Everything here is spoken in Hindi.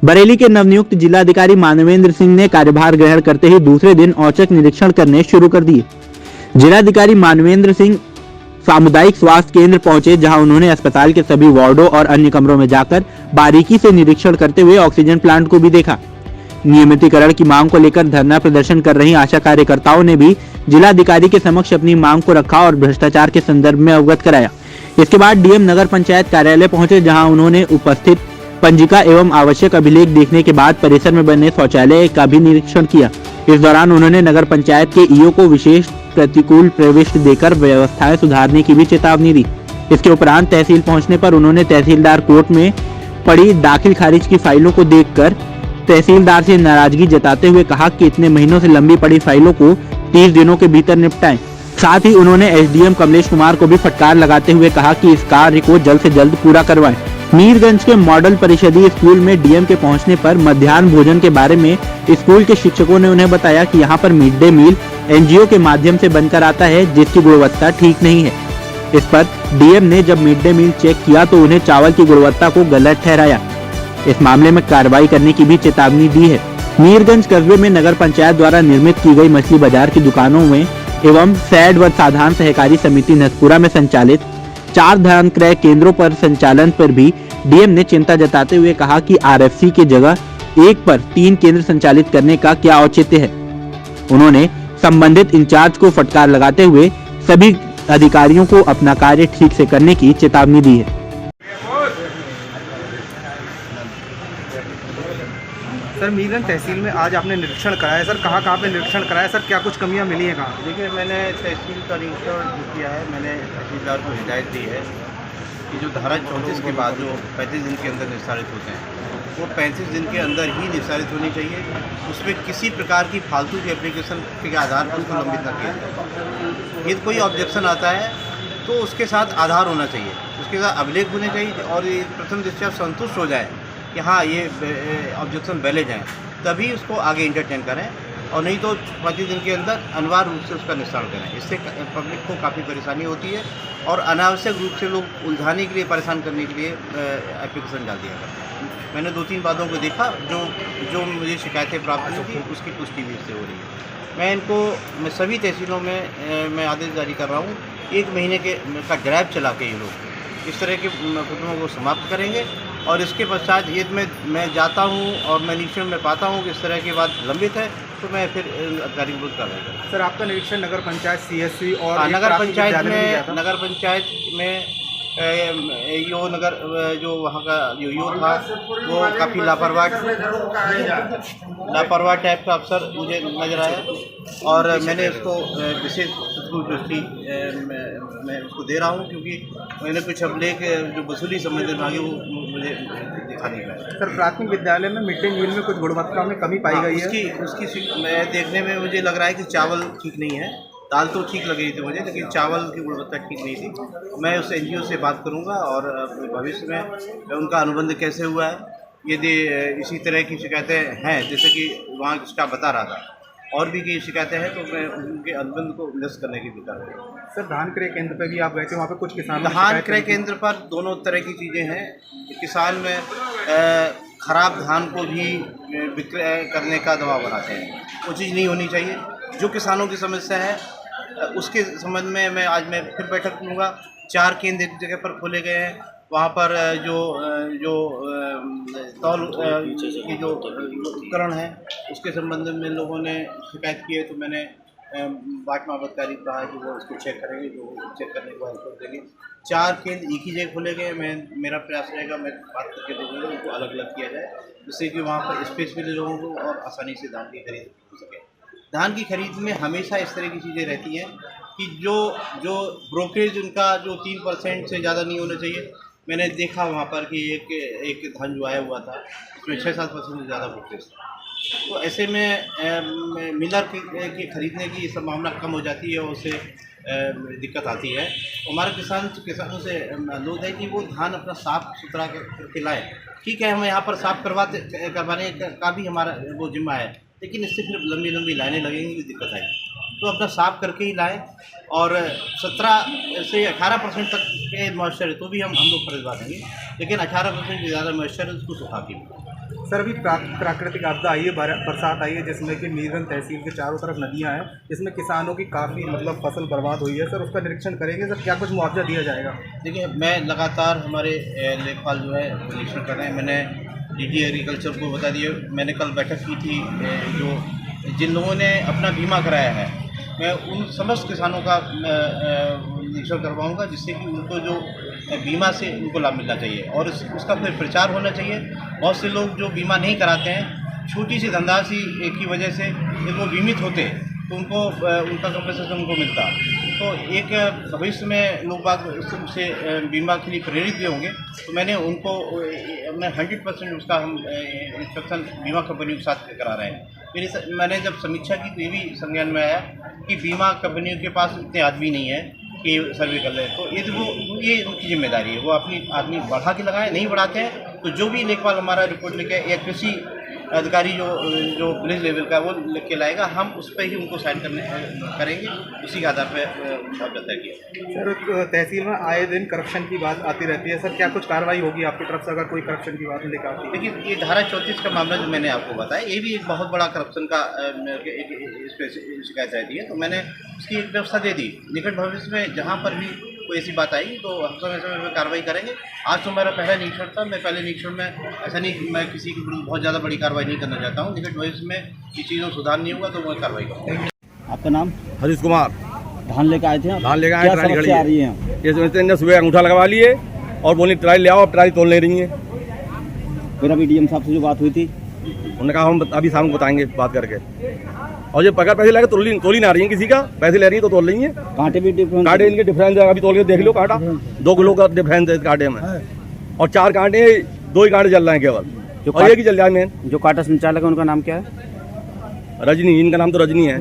बरेली के नवनियुक्त जिलाधिकारी मानवेंद्र सिंह ने कार्यभार ग्रहण करते ही दूसरे दिन औचक निरीक्षण करने शुरू कर दिए। जिलाधिकारी मानवेंद्र सिंह सामुदायिक स्वास्थ्य केंद्र पहुंचे, जहां उन्होंने अस्पताल के सभी वार्डों और अन्य कमरों में जाकर बारीकी से निरीक्षण करते हुए ऑक्सीजन प्लांट को भी देखा। नियमितीकरण की मांग को लेकर धरना प्रदर्शन कर रही आशा कार्यकर्ताओं ने भी जिलाधिकारी के समक्ष अपनी मांग को रखा और भ्रष्टाचार के संदर्भ में अवगत कराया। इसके बाद डीएम नगर पंचायत कार्यालय पहुंचे, जहां उन्होंने उपस्थित पंजिका एवं आवश्यक अभिलेख देखने के बाद परिसर में बने शौचालय का भी निरीक्षण किया। इस दौरान उन्होंने नगर पंचायत के ईओ को विशेष प्रतिकूल प्रविष्टि देकर व्यवस्थाएं सुधारने की भी चेतावनी दी। इसके उपरांत तहसील पहुंचने पर उन्होंने तहसीलदार कोर्ट में पड़ी दाखिल खारिज की फाइलों को देखकर तहसीलदार से नाराजगी जताते हुए कहा कि इतने महीनों से लंबी पड़ी फाइलों को 30 दिनों के भीतर निपटाएं। साथ ही उन्होंने एसडीएम कमलेश कुमार को भी फटकार लगाते हुए कहा कि इस कार्य को जल्द से जल्द पूरा करवाएं। मीरगंज के मॉडल परिषदीय स्कूल में डीएम के पहुंचने पर मध्याह्न भोजन के बारे में स्कूल के शिक्षकों ने उन्हें बताया कि यहां पर मिड डे मील एनजीओ के माध्यम से बनकर आता है, जिसकी गुणवत्ता ठीक नहीं है। इस पर डीएम ने जब मिड डे मील चेक किया तो उन्हें चावल की गुणवत्ता को गलत ठहराया। इस मामले में कार्रवाई करने की भी चेतावनी दी है। मीरगंज कस्बे में नगर पंचायत द्वारा निर्मित की गई मछली बाजार की दुकानों में एवं सैड व साधारण सहकारी समिति नसपुरा में संचालित 4 धान क्रय केंद्रों पर संचालन पर भी डीएम ने चिंता जताते हुए कहा कि आरएफसी की जगह 1 पर 3 केंद्र संचालित करने का क्या औचित्य है। उन्होंने संबंधित इंचार्ज को फटकार लगाते हुए सभी अधिकारियों को अपना कार्य ठीक से करने की चेतावनी दी है। सर, मीरगंज तहसील में आज आपने निरीक्षण कराया। सर, कहाँ पे निरीक्षण कराया? सर, क्या कुछ कमियां मिली हैं कहाँ? देखिए, मैंने तहसील का निरीक्षण किया है। मैंने तहसीलदार को हिदायत दी है कि जो धारा 34 के बाद जो 35 दिन के अंदर निस्तारित होते हैं, वो 35 दिन के अंदर ही निस्तारित होनी चाहिए। उसमें किसी प्रकार की फालतू की एप्लीकेशन के आधार पर उसको लंबित न किया जाए। यदि कोई ऑब्जेक्शन आता है तो उसके साथ आधार होना चाहिए, उसके साथ अभिलेख होने चाहिए और ये प्रथम दृष्टया संतुष्ट हो जाए कि हाँ ये ऑब्जेक्शन वैलिड हैं, तभी उसको आगे इंटरटेन करें, और नहीं तो 35 दिन के अंदर अनिवार्य रूप से उसका निस्तारण करें। इससे पब्लिक को काफ़ी परेशानी होती है और अनावश्यक रूप से लोग उलझाने के लिए, परेशान करने के लिए एप्लीकेशन डाल दिया करते हैं। मैंने 2-3 बातों को देखा जो मुझे शिकायतें प्राप्त हुई थी, उसकी पुष्टि भी इससे हो रही है। मैं सभी तहसीलों में मैं आदेश जारी कर रहा हूँ, 1 महीने का ड्राइव चला के ये लोग इस तरह के मुकदमों को समाप्त करेंगे। और इसके पश्चात यदि मैं जाता हूँ और मैं निरीक्षण में पाता हूँ कि इस तरह की बात लंबित है, तो मैं फिर अधिकारी विरुद्ध कार्रवाई करूँगा। सर, आपका निरीक्षण नगर पंचायत सीएससी और नगर पंचायत में जो वहाँ का जो ईओ था वो काफ़ी लापरवाह टाइप का अफसर मुझे नजर आया, और मैंने उसको विशेष दृष्टि मैं उसको दे रहा हूँ, क्योंकि मैंने कुछ अभिलेख जो वसूली संबंधित मांगे वो मुझे दिखा नहीं पाया। सर, प्राथमिक विद्यालय में मिड डे मील में कुछ गुणवत्ता में कमी पाई गई है। उसकी मैं देखने में मुझे लग रहा है कि चावल ठीक नहीं है। दाल तो ठीक लग रही थी मुझे, लेकिन चावल की गुणवत्ता ठीक नहीं थी। मैं उस एनजीओ से बात करूंगा और भविष्य में उनका अनुबंध कैसे हुआ है, यदि इसी तरह की शिकायतें हैं, जैसे कि वहाँ स्टाफ बता रहा था, और भी कई शिकायतें हैं, तो मैं उनके अनुबंध को निरस्त करने की विचार करूँगा। सर, धान क्रय केंद्र पर भी आप गए थे, वहाँ पे कुछ किसान धान क्रय केंद्र पर दोनों तरह की चीज़ें हैं। किसान में खराब धान को भी विक्रय करने का दबाव बनाते हैं, वो चीज़ नहीं होनी चाहिए। जो किसानों की समस्या है उसके संबंध में मैं फिर बैठक लूँगा। 4 केंद्र एक जगह पर खोले गए हैं। वहाँ पर जो तौल की जो उपकरण है उसके संबंध में लोगों ने शिकायत की है, तो मैंने बाट मामलतकारी को कहा है कि वो उसको चेक करेंगे, जो चेक करने को हेल्प कर देंगे। 4 केंद्र एक ही जगह खोले गए। मेरा प्रयास रहेगा, मैं बात करके देखूँगा उनको अलग अलग किया जाए, जिससे कि वहाँ पर स्पेस मिले लोगों को और आसानी से धान की खरीद हो सके। धान की खरीद में हमेशा इस तरह की चीज़ें रहती हैं कि जो ब्रोकरेज उनका जो 3% से ज़्यादा नहीं होना चाहिए। मैंने देखा वहाँ पर कि एक धान जो आया हुआ था उसमें 6-7% से ज़्यादा ब्रोकरेज था। तो ऐसे में मिलर के खरीदने की संभावना कम हो जाती है और उससे दिक्कत आती है। हमारे किसानों से अनुरोध है कि वो धान अपना साफ़ सुथरा करके लाएँ। ठीक है, हम यहाँ पर साफ़ करवाने का भी हमारा वो जिम्मा है, लेकिन इससे फिर लंबी लाइनें लगेंगी, दिक्कत आएगी। तो अपना साफ़ करके ही लाएँ, और 17 से 18% तक के मॉइस्चर है तो भी हम लोग खरीदवा देंगे, लेकिन 18% से ज़्यादा मॉइस्चर है उसको सुखा के। सर अभी प्राकृतिक आपदा आई है, बरसात आई है, जिसमें कि मीरगंज तहसील के चारों तरफ नदियां हैं, जिसमें किसानों की काफ़ी मतलब फसल बर्बाद हुई है। सर उसका निरीक्षण करेंगे सर, क्या कुछ मुआवजा दिया जाएगा? देखिए, मैं लगातार हमारे लेखपाल जो है निरीक्षण कर रहे हैं। मैंने डीडी एग्रीकल्चर को बता दिया। मैंने कल बैठक की थी। जो जिन लोगों ने अपना बीमा कराया है, मैं उन समस्त किसानों का निरीक्षण करवाऊँगा, जिससे कि उनको जो बीमा से उनको लाभ मिलना चाहिए और उसका फिर प्रचार होना चाहिए। बहुत से लोग जो बीमा नहीं कराते हैं, छोटी सी धनराशि की वजह से जब वो बीमित होते तो उनको उनका कंपनसेशन उनको मिलता। तो एक भविष्य में लोग बाग उससे बीमा के लिए प्रेरित भी होंगे। तो मैंने उनको मैं 100% उसका हम इंस्ट्रक्शन बीमा कंपनियों के साथ करा रहे हैं। मैंने जब समीक्षा की तो ये भी संज्ञान में आया कि बीमा कंपनियों के पास इतने आदमी नहीं है कि सर्वे कर लें। तो ये उनकी जिम्मेदारी है, वो अपनी आदमी बढ़ा के लगाएं। नहीं बढ़ाते हैं तो जो भी लेखपाल हमारा रिपोर्ट लेके या कृषि अधिकारी जो विलेज लेवल का वो लेके लाएगा, हम उस पर ही उनको साइन करेंगे, उसी के आधार पर मुआवजा तय किया। सर तहसील में आए दिन करप्शन की बात आती रहती है, सर क्या कुछ कार्रवाई होगी आपकी तरफ से अगर कोई करप्शन की बात लेकर आती है? देखिए, ये धारा 34 का मामला जो मैंने आपको बताया, ये भी एक बहुत बड़ा करप्शन का शिकायत रहती है। तो मैंने उसकी एक व्यवस्था दे दी। निकट भविष्य में जहाँ पर भी कोई ऐसी बात आएगी तो हम समय समय पर कार्रवाई करेंगे। आज तो मेरा पहला निरीक्षण था। मैं पहले निरीक्षण में ऐसा नहीं, मैं किसी के विरुद्ध बहुत ज़्यादा बड़ी कार्रवाई नहीं करना चाहता हूँ। निकट भविष्य में ये चीज़ों में सुधार नहीं होगा तो मैं कार्रवाई करूँगा। आपका नाम? हरीश कुमार। धान लेकर आए थे आप? धान लेकर आए, क्या ट्राली खड़ी समस्या आ रही है? ये समझते हैं सुबह अंगूठा लगवा लिए और बोली ट्राली ले आओ, अब ट्राली तोल ले रही है। फिर अभी डीएम साहब से जो बात हुई थी, उन्होंने कहा हम अभी शाम को बताएंगे बात करके। और ये पकड़ पैसे लेकर तोली ना रही है, किसी का पैसे ले रही है तो तोल रही है। कांटे भी डिफरेंस? कांटे इनके डिफरेंस है, अभी तोल के देख लो। कांटा 2 किलो का डिफरेंस है कांटे में, और 4 कांटे 2 ही कांटे चल रहे हैं केवल, और एक ही चल रहा है मेन। जो कांटा संचालक है उनका नाम क्या है? रजनी, इनका नाम तो रजनी है।